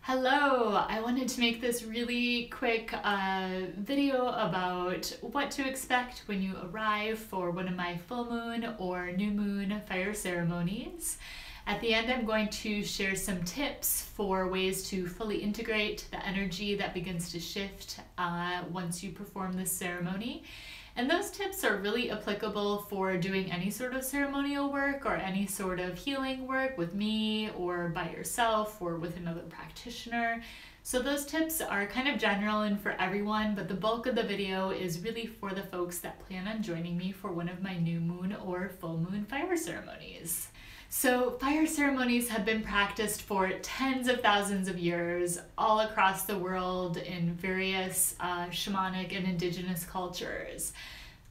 Hello! I wanted to make this really quick video about what to expect when you arrive for one of my full moon or new moon fire ceremonies. At the end, I'm going to share some tips for ways to fully integrate the energy that begins to shift once you perform this ceremony. And those tips are really applicable for doing any sort of ceremonial work or any sort of healing work with me or by yourself or with another practitioner. So those tips are kind of general and for everyone, but the bulk of the video is really for the folks that plan on joining me for one of my new moon or full moon fire ceremonies. So fire ceremonies have been practiced for tens of thousands of years all across the world in various shamanic and indigenous cultures.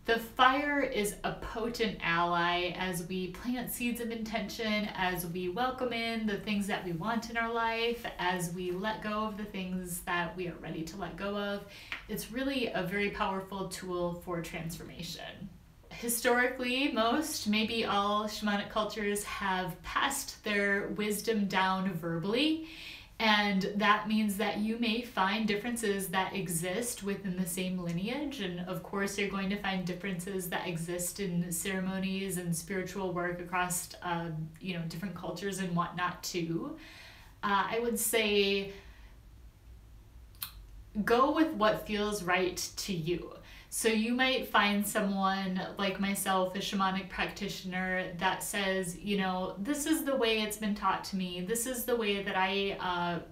The fire is a potent ally as we plant seeds of intention, as we welcome in the things that we want in our life, as we let go of the things that we are ready to let go of. It's really a very powerful tool for transformation. Historically, most, maybe all shamanic cultures have passed their wisdom down verbally, and that means that you may find differences that exist within the same lineage, and of course you're going to find differences that exist in ceremonies and spiritual work across different cultures and whatnot too. I would say go with what feels right to you. So you might find someone like myself, a shamanic practitioner, that says, this is the way it's been taught to me. This is the way that I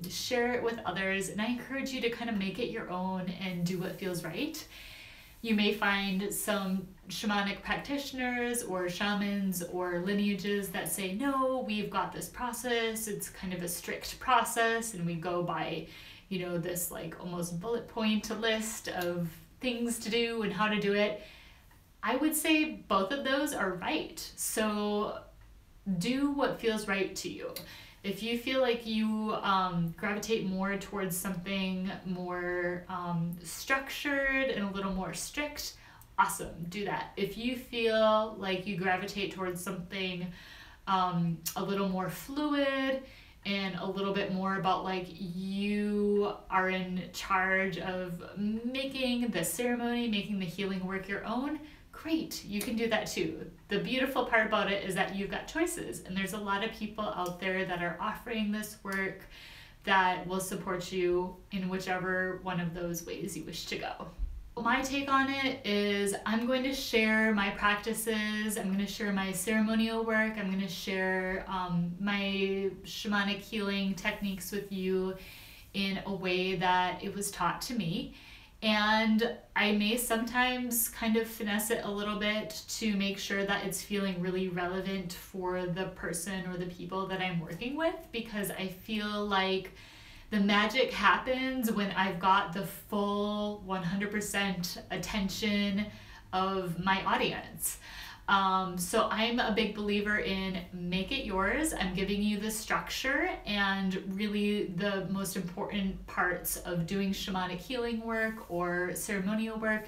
share it with others. And I encourage you to kind of make it your own and do what feels right. You may find some shamanic practitioners or shamans or lineages that say, no, we've got this process. It's kind of a strict process. And we go by, this like almost bullet point list of things to do and how to do it. I would say both of those are right. So do what feels right to you. If you feel like you gravitate more towards something more structured and a little more strict, awesome, do that. If you feel like you gravitate towards something a little more fluid and a little bit more about like you are in charge of making the ceremony, making the healing work your own, great, you can do that too. The beautiful part about it is that you've got choices, and there's a lot of people out there that are offering this work that will support you in whichever one of those ways you wish to go. My take on it is I'm going to share my practices, I'm going to share my ceremonial work, I'm going to share my shamanic healing techniques with you in a way that it was taught to me. And I may sometimes kind of finesse it a little bit to make sure that it's feeling really relevant for the person or the people that I'm working with, because I feel like the magic happens when I've got the full 100% attention of my audience. So I'm a big believer in make it yours. I'm giving you the structure, and really the most important parts of doing shamanic healing work or ceremonial work,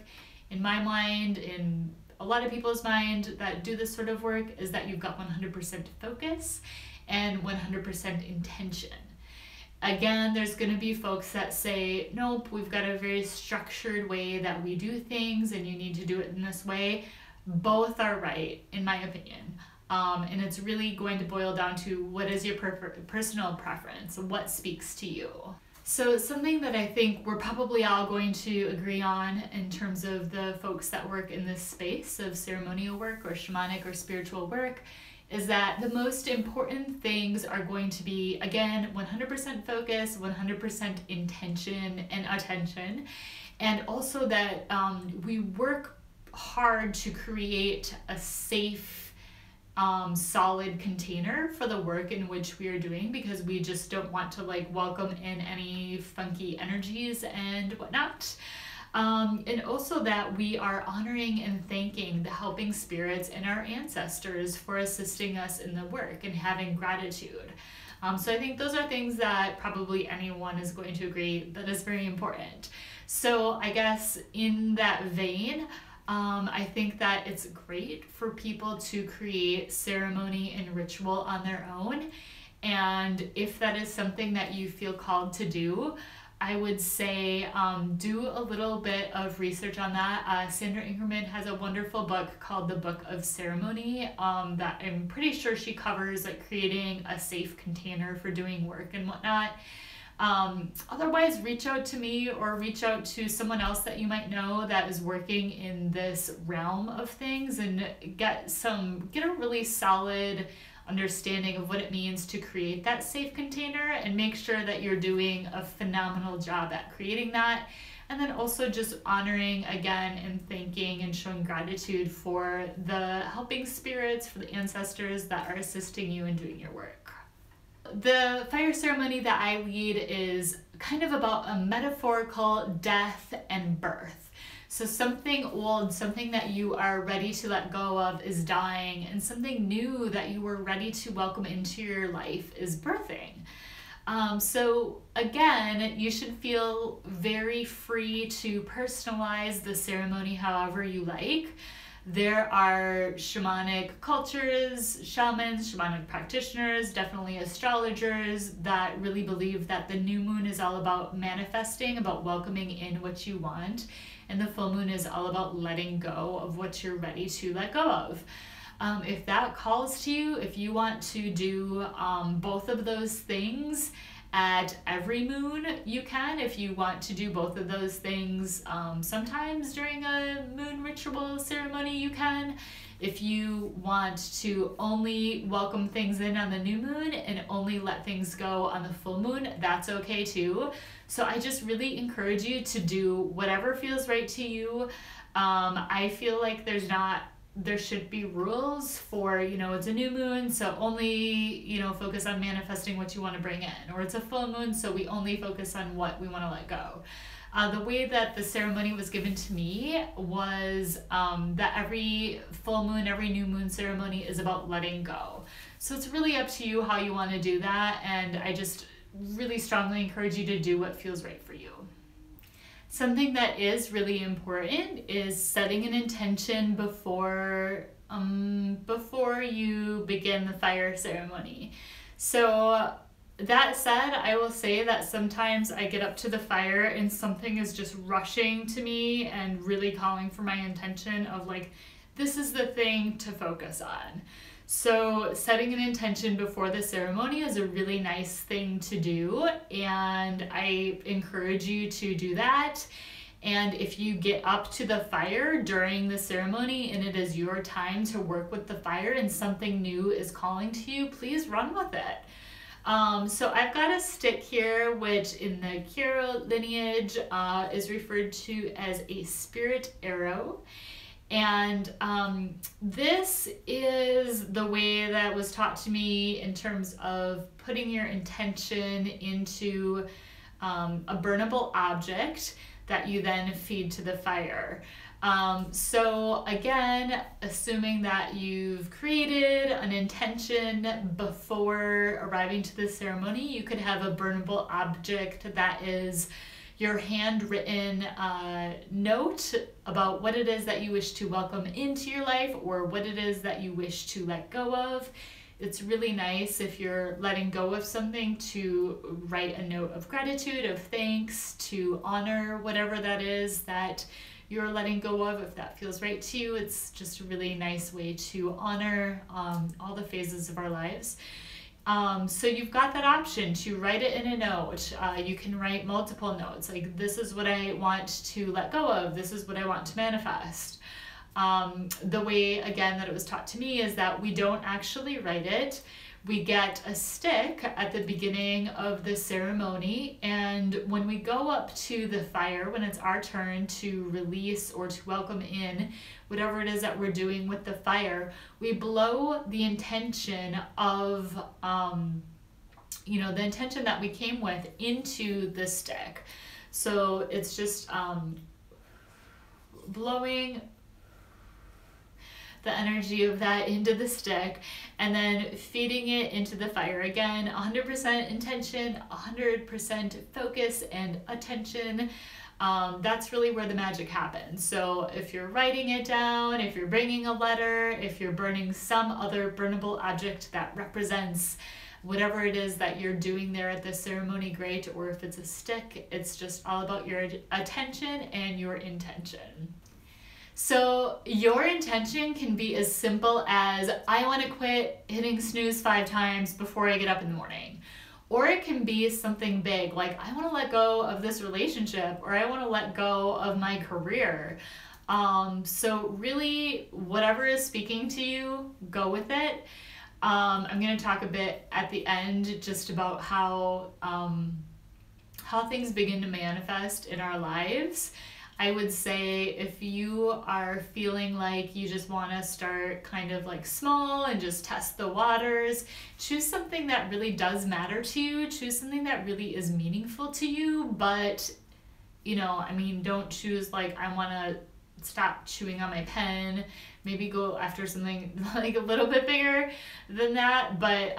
in my mind, in a lot of people's mind that do this sort of work, is that you've got 100% focus and 100% intention. Again, there's going to be folks that say, nope, we've got a very structured way that we do things and you need to do it in this way. Both are right, in my opinion. And it's really going to boil down to what is your personal preference, what speaks to you. So something that I think we're probably all going to agree on in terms of the folks that work in this space of ceremonial work or shamanic or spiritual work is that the most important things are going to be, again, 100% focus, 100% intention and attention, and also that we work hard to create a safe, solid container for the work in which we are doing, because we just don't want to welcome in any funky energies and whatnot. And also that we are honoring and thanking the helping spirits and our ancestors for assisting us in the work and having gratitude. So I think those are things that probably anyone is going to agree that is very important. So I guess in that vein, I think that it's great for people to create ceremony and ritual on their own And if that is something that you feel called to do, I would say do a little bit of research on that. Sandra Ingerman has a wonderful book called The Book of Ceremony that I'm pretty sure she covers, like creating a safe container for doing work and whatnot. Otherwise, reach out to me or reach out to someone else that you might know that is working in this realm of things, and get a really solid understanding of what it means to create that safe container, and make sure that you're doing a phenomenal job at creating that. And then also just honoring again and thanking and showing gratitude for the helping spirits, for the ancestors that are assisting you in doing your work. The fire ceremony that I lead is kind of about a metaphorical death and birth. So something old, something that you are ready to let go of is dying, and something new that you were ready to welcome into your life is birthing. So again, you should feel very free to personalize the ceremony however you like. There are shamanic cultures, shamans, shamanic practitioners, definitely astrologers that really believe that the new moon is all about manifesting, about welcoming in what you want, and the full moon is all about letting go of what you're ready to let go of. If that calls to you, if you want to do both of those things at every moon, you can. If you want to do both of those things sometimes during a moon ritual ceremony, you can. If you want to only welcome things in on the new moon and only let things go on the full moon, that's okay too. So I just really encourage you to do whatever feels right to you. I feel like there should be rules for, it's a new moon, so only, focus on manifesting what you want to bring in. Or it's a full moon, so we only focus on what we want to let go. The way that the ceremony was given to me was that every full moon, every new moon ceremony is about letting go. So it's really up to you how you want to do that, and I just really strongly encourage you to do what feels right for you. Something that is really important is setting an intention before you begin the fire ceremony. So that said, I will say that sometimes I get up to the fire and something is just rushing to me and really calling for my intention of like, this is the thing to focus on. So setting an intention before the ceremony is a really nice thing to do, and I encourage you to do that. And if you get up to the fire during the ceremony and it is your time to work with the fire and something new is calling to you, please run with it. So I've got a stick here, which in the Kiro lineage is referred to as a spirit arrow. And this is the way that was taught to me in terms of putting your intention into a burnable object that you then feed to the fire. So again, assuming that you've created an intention before arriving to the ceremony, you could have a burnable object that is your handwritten note about what it is that you wish to welcome into your life or what it is that you wish to let go of. It's really nice if you're letting go of something to write a note of gratitude, of thanks, to honor whatever that is that you're letting go of. If that feels right to you, it's just a really nice way to honor all the phases of our lives. So you've got that option to write it in a note. You can write multiple notes, like this is what I want to let go of, this is what I want to manifest. The way, again, that it was taught to me is that we don't actually write it. We get a stick at the beginning of the ceremony, and when we go up to the fire, when it's our turn to release or to welcome in whatever it is that we're doing with the fire, we blow the intention of, the intention that we came with into the stick. So it's just blowing the energy of that into the stick and then feeding it into the fire. Again, 100% intention, 100% focus and attention. That's really where the magic happens. So if you're writing it down, if you're bringing a letter, if you're burning some other burnable object that represents whatever it is that you're doing there at the ceremony, great. Or if it's a stick, it's just all about your attention and your intention. So your intention can be as simple as, I want to quit hitting snooze 5 times before I get up in the morning. Or it can be something big, like I want to let go of this relationship, or I want to let go of my career. So really, whatever is speaking to you, go with it. I'm going to talk a bit at the end just about how things begin to manifest in our lives. I would say if you are feeling like you just want to start kind of like small and just test the waters, choose something that really does matter to you. Choose something that really is meaningful to you. But, don't choose like, I want to stop chewing on my pen. Maybe go after something like a little bit bigger than that, but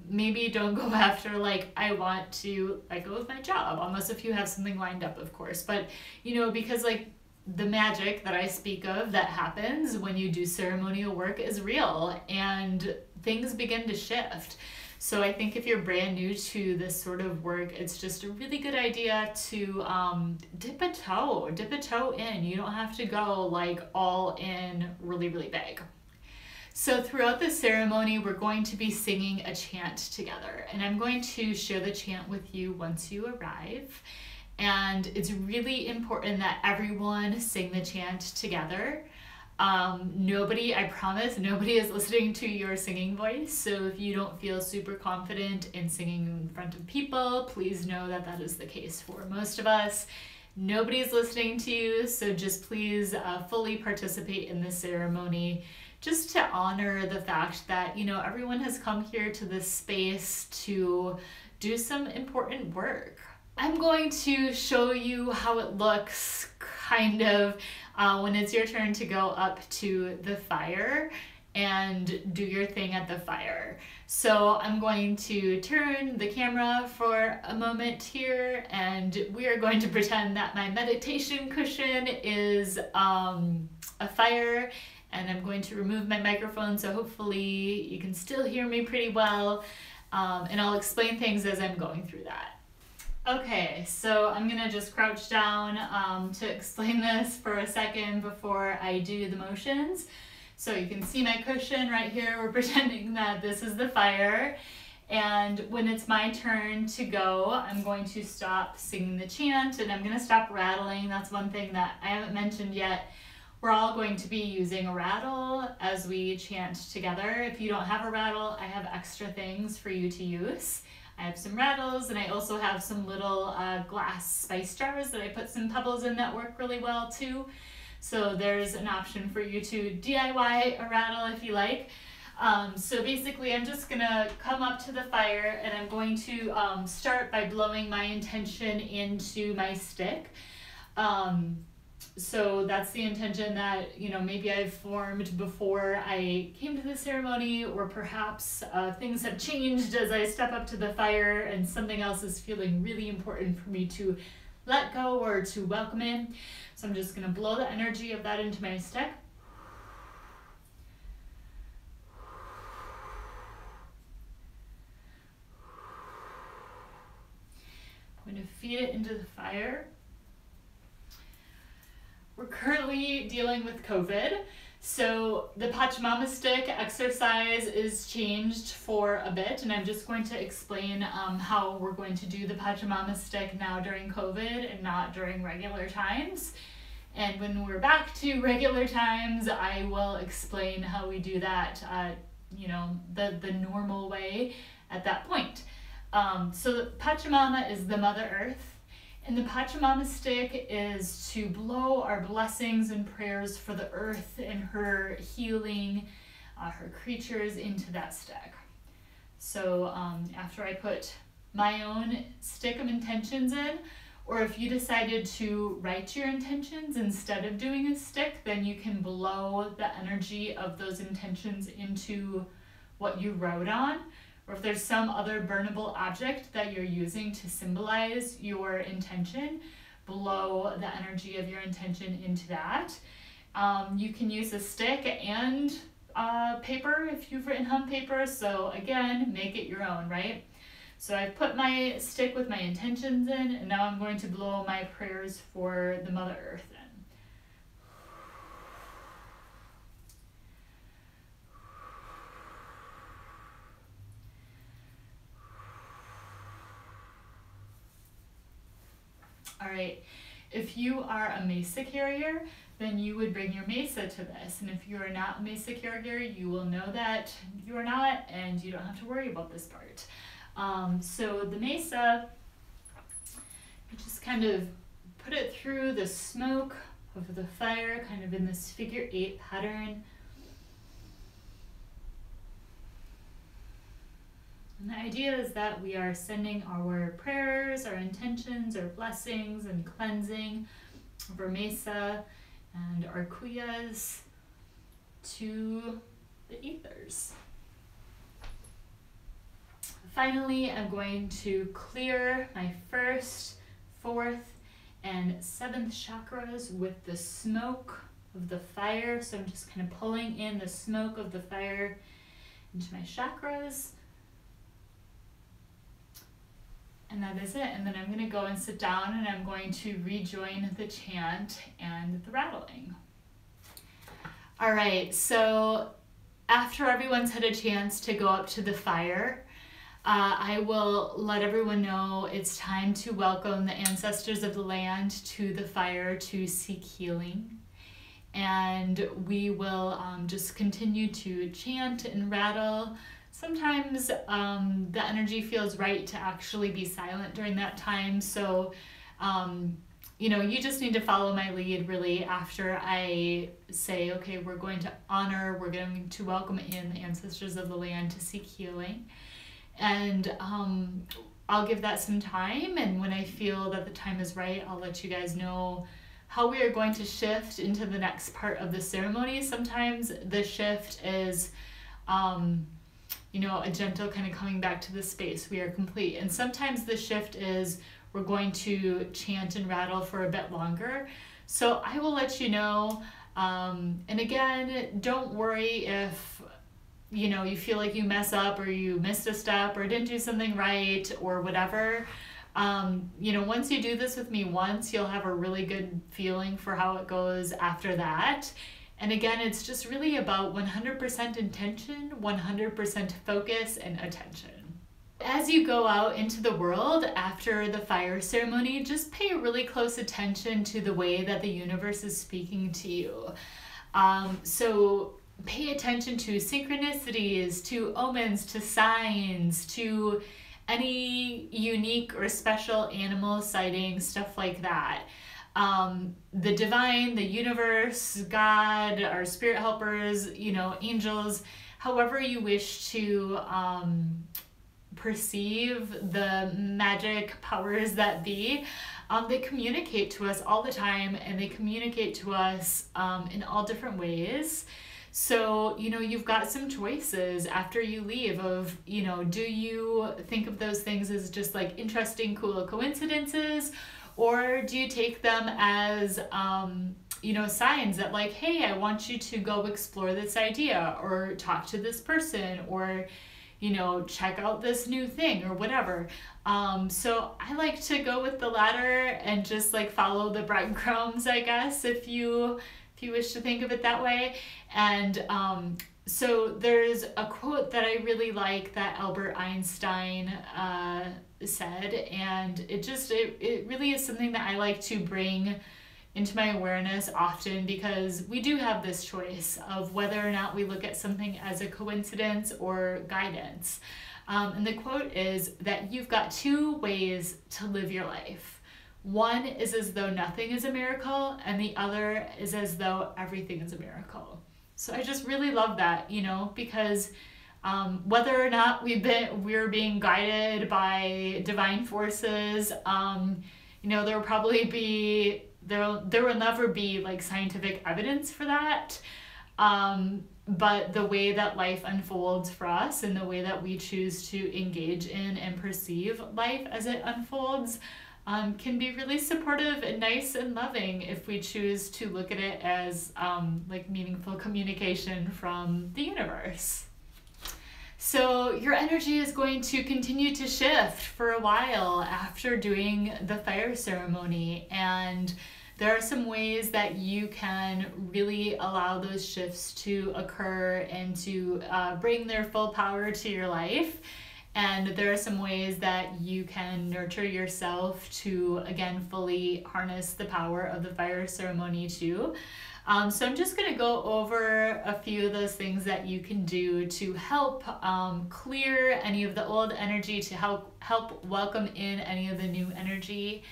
maybe don't go after like, I want to let go of my job, unless if you have something lined up, of course. But because like the magic that I speak of that happens when you do ceremonial work is real, and things begin to shift. So I think if you're brand new to this sort of work, it's just a really good idea to dip a toe in. You don't have to go like all in really, really big. So throughout the ceremony, we're going to be singing a chant together, and I'm going to share the chant with you once you arrive. And it's really important that everyone sing the chant together. I promise, nobody is listening to your singing voice. So if you don't feel super confident in singing in front of people, please know that that is the case for most of us. Nobody's listening to you, so just please fully participate in the ceremony, just to honor the fact that, everyone has come here to this space to do some important work. I'm going to show you how it looks kind of when it's your turn to go up to the fire and do your thing at the fire. So I'm going to turn the camera for a moment here, and we are going to pretend that my meditation cushion is a fire, and I'm going to remove my microphone so hopefully you can still hear me pretty well, and I'll explain things as I'm going through that. Okay, so I'm gonna just crouch down to explain this for a second before I do the motions. So you can see my cushion right here. We're pretending that this is the fire. And when it's my turn to go, I'm going to stop singing the chant, and I'm gonna stop rattling. That's one thing that I haven't mentioned yet. We're all going to be using a rattle as we chant together. If you don't have a rattle, I have extra things for you to use. I have some rattles, and I also have some little glass spice jars that I put some pebbles in that work really well too. So there's an option for you to DIY a rattle if you like. So basically I'm just gonna come up to the fire, and I'm going to start by blowing my intention into my stick. So that's the intention that, maybe I've formed before I came to the ceremony, or perhaps things have changed as I step up to the fire and something else is feeling really important for me to let go or to welcome in. So I'm just going to blow the energy of that into my stick. I'm going to feed it into the fire. We're currently dealing with COVID, so the Pachamama stick exercise is changed for a bit, and I'm just going to explain how we're going to do the Pachamama stick now during COVID and not during regular times. And when we're back to regular times, I will explain how we do that, the normal way at that point. So the Pachamama is the Mother Earth. And the Pachamama stick is to blow our blessings and prayers for the earth and her healing, her creatures into that stick. So after I put my own stick of intentions in, or if you decided to write your intentions instead of doing a stick, then you can blow the energy of those intentions into what you wrote on. Or if there's some other burnable object that you're using to symbolize your intention, blow the energy of your intention into that. You can use a stick and paper if you've written on paper. So again, make it your own, right? So I've put my stick with my intentions in, and now I'm going to blow my prayers for the Mother Earth in. All right, if you are a Mesa carrier, then you would bring your Mesa to this. And if you are not a Mesa carrier, you will know that you are not, and you don't have to worry about this part. So the Mesa, you just kind of put it through the smoke of the fire, kind of in this figure 8 pattern. And the idea is that we are sending our prayers, our intentions, our blessings, and cleansing of our Mesa and our Kuyas to the ethers. Finally, I'm going to clear my 1st, 4th, and 7th chakras with the smoke of the fire. So I'm just kind of pulling in the smoke of the fire into my chakras. And that is it. And then I'm going to go and sit down, and I'm going to rejoin the chant and the rattling. All right, so after everyone's had a chance to go up to the fire, I will let everyone know it's time to welcome the ancestors of the land to the fire to seek healing. And we will just continue to chant and rattle. Sometimes the energy feels right to actually be silent during that time. So, you just need to follow my lead really after I say, okay, we're going to welcome in the ancestors of the land to seek healing. And I'll give that some time. And when I feel that the time is right, I'll let you guys know how we are going to shift into the next part of the ceremony. Sometimes the shift is, a gentle kind of coming back to the space. We are complete. And sometimes the shift is we're going to chant and rattle for a bit longer. So I will let you know. And again, don't worry if, you feel like you mess up or you missed a step or didn't do something right or whatever. Once you do this with me once, you'll have a really good feeling for how it goes after that. And again, it's just really about 100% intention, 100% focus and attention. As you go out into the world after the fire ceremony, just pay really close attention to the way that the universe is speaking to you. So pay attention to synchronicities, to omens, to signs, to any unique or special animal sightings, stuff like that. The divine, the universe, God, our spirit helpers, angels, however you wish to perceive the magic powers that be, they communicate to us all the time, and they communicate to us in all different ways. So, you've got some choices after you leave of, do you think of those things as just like interesting, cool coincidences? Or do you take them as, signs that like, hey, I want you to go explore this idea or talk to this person or, check out this new thing or whatever. So I like to go with the latter and just like follow the breadcrumbs, I guess, if you wish to think of it that way. And so there's a quote that I really like that Albert Einstein said, and it really is something that I like to bring into my awareness often, because we do have this choice of whether or not we look at something as a coincidence or guidance. And the quote is that you've got 2 ways to live your life. One is as though nothing is a miracle, and the other is as though everything is a miracle. So I just really love that, because whether or not we're being guided by divine forces, there will probably be, there will never be like scientific evidence for that. But the way that life unfolds for us and the way that we choose to engage in and perceive life as it unfolds, can be really supportive and nice and loving if we choose to look at it as like meaningful communication from the universe. So your energy is going to continue to shift for a while after doing the fire ceremony, and there are some ways that you can really allow those shifts to occur and to bring their full power to your life. And there are some ways that you can nurture yourself to, again, fully harness the power of the fire ceremony too. So I'm just going to go over a few of those things that you can do to help clear any of the old energy, to help welcome in any of the new energy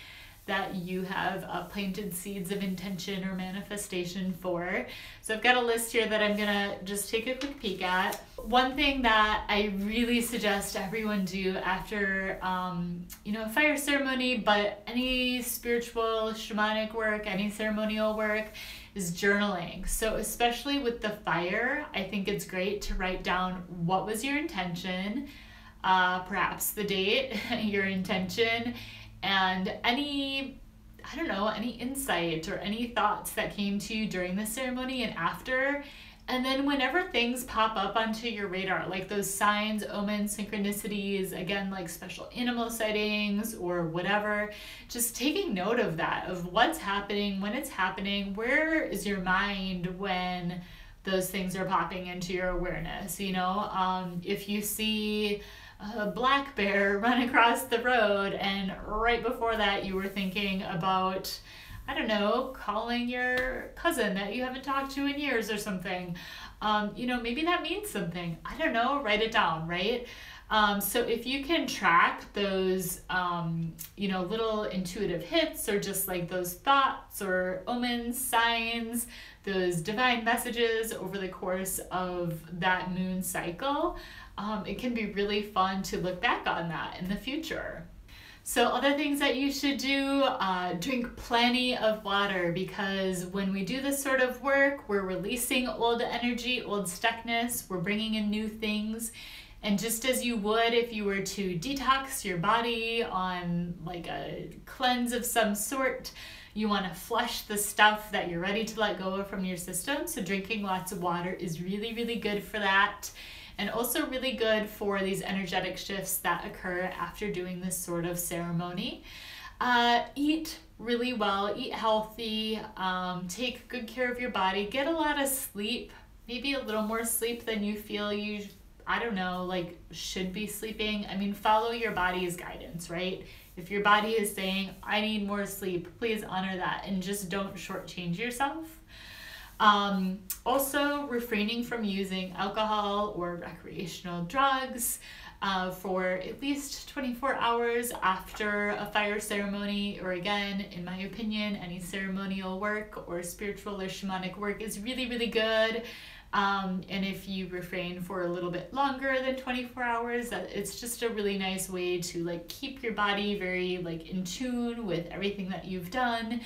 that you have planted seeds of intention or manifestation for. So I've got a list here that I'm gonna just take a quick peek at. One thing that I really suggest everyone do after a fire ceremony, but any spiritual shamanic work, any ceremonial work, is journaling. So especially with the fire, I think it's great to write down what was your intention, perhaps the date, your intention, and any insight or any thoughts that came to you during the ceremony and after. And then whenever things pop up onto your radar, like those signs, omens, synchronicities, again, like special animal sightings or whatever, just taking note of that, of what's happening, when it's happening, where is your mind when those things are popping into your awareness. If you see a black bear run across the road and right before that you were thinking about, I don't know, calling your cousin that you haven't talked to in years or something, maybe that means something. I don't know, write it down, right? So if you can track those, little intuitive hits, or just like those thoughts or omens, signs, those divine messages over the course of that moon cycle, it can be really fun to look back on that in the future. So other things that you should do, drink plenty of water, because when we do this sort of work, we're releasing old energy, old stuckness, we're bringing in new things. And just as you would if you were to detox your body on like a cleanse of some sort, you want to flush the stuff that you're ready to let go of from your system. So drinking lots of water is really, really good for that. And also really good for these energetic shifts that occur after doing this sort of ceremony. Eat really well, eat healthy, take good care of your body, get a lot of sleep, maybe a little more sleep than you feel you, should be sleeping. I mean, follow your body's guidance, right? If your body is saying, I need more sleep, please honor that and just don't shortchange yourself. Also refraining from using alcohol or recreational drugs for at least 24 hours after a fire ceremony, or again, in my opinion, any ceremonial work or spiritual or shamanic work is really, really good. And if you refrain for a little bit longer than 24 hours, it's just a really nice way to keep your body very in tune with everything that you've done,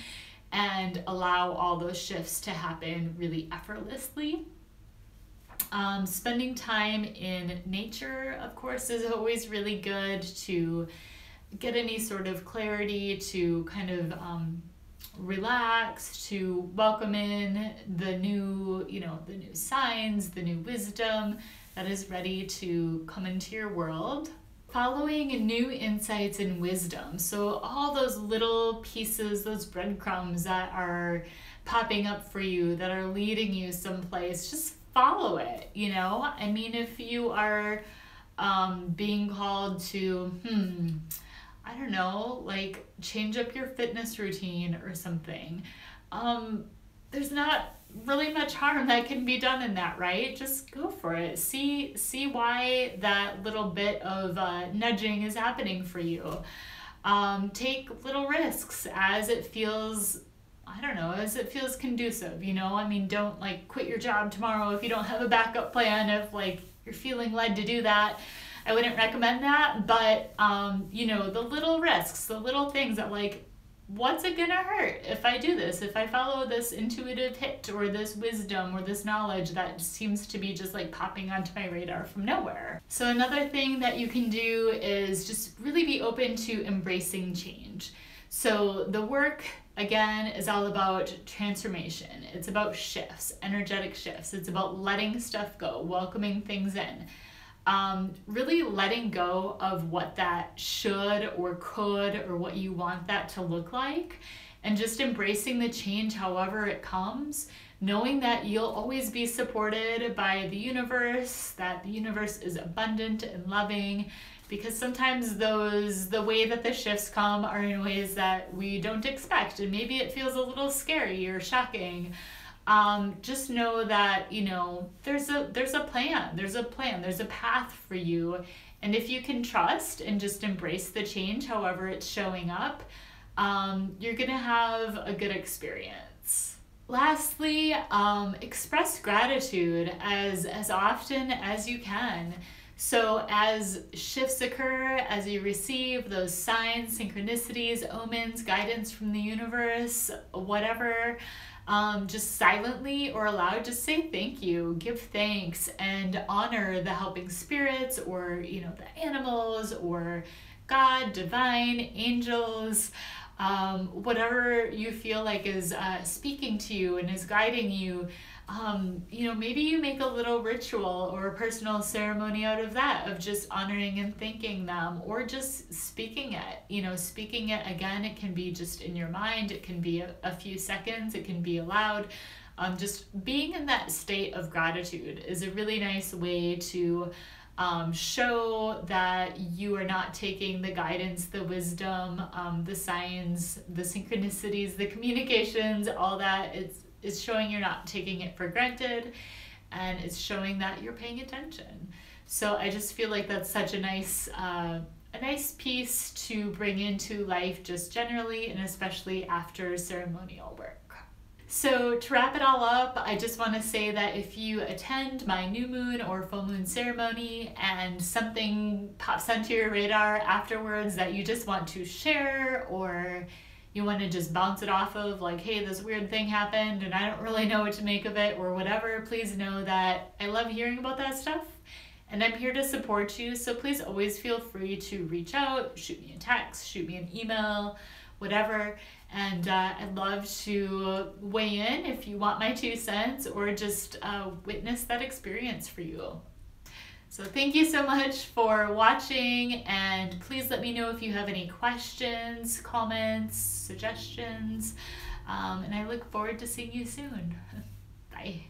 and allow all those shifts to happen really effortlessly. Spending time in nature, of course, is always really good to get any sort of clarity, to kind of relax, to welcome in the new signs, the new wisdom that is ready to come into your world. Following new insights and wisdom. So all those little pieces, those breadcrumbs that are popping up for you, that are leading you someplace, just follow it, I mean, if you are being called to, I don't know, change up your fitness routine or something, there's not really much harm that can be done in that, right? Just go for it. See why that little bit of nudging is happening for you. Take little risks as it feels, as it feels conducive, I mean, don't quit your job tomorrow if you don't have a backup plan, if you're feeling led to do that. I wouldn't recommend that, but the little risks, the little things that what's it gonna hurt if I do this, if I follow this intuitive hit or this wisdom or this knowledge that seems to be just popping onto my radar from nowhere. So another thing that you can do is just really be open to embracing change. So the work, again, is all about transformation. It's about shifts, energetic shifts. It's about letting stuff go, welcoming things in. Really letting go of what that should or could or what you want that to look like, and just embracing the change however it comes, knowing that you'll always be supported by the universe, that the universe is abundant and loving, because sometimes the way that the shifts come are in ways that we don't expect, and maybe it feels a little scary or shocking. Just know that, there's a plan, there's a path for you. And if you can trust and just embrace the change, however it's showing up, you're gonna have a good experience. Lastly, express gratitude as often as you can. So as shifts occur, as you receive those signs, synchronicities, omens, guidance from the universe, whatever, just silently or aloud, just say thank you, give thanks, and honor the helping spirits, or the animals, or God, divine, angels, whatever you feel like is speaking to you and is guiding you. Maybe you make a little ritual or a personal ceremony out of that, of just honoring and thanking them, or just speaking it. Speaking it again, it can be just in your mind, it can be a few seconds, it can be aloud. Just being in that state of gratitude is a really nice way to show that you are not taking the guidance, the wisdom, the signs, the synchronicities, the communications, all that. It's showing you're not taking it for granted, and it's showing that you're paying attention. So I just feel like that's such a nice piece to bring into life, just generally, and especially after ceremonial work. So to wrap it all up, I just want to say that if you attend my new moon or full moon ceremony and something pops onto your radar afterwards that you just want to share, or you want to just bounce it off of, like, hey, this weird thing happened and I don't really know what to make of it, or whatever, please know that I love hearing about that stuff and I'm here to support you. So please always feel free to reach out, shoot me a text, shoot me an email, whatever. And I'd love to weigh in if you want my 2 cents, or just witness that experience for you. So thank you so much for watching, and please let me know if you have any questions, comments, suggestions, and I look forward to seeing you soon. Bye.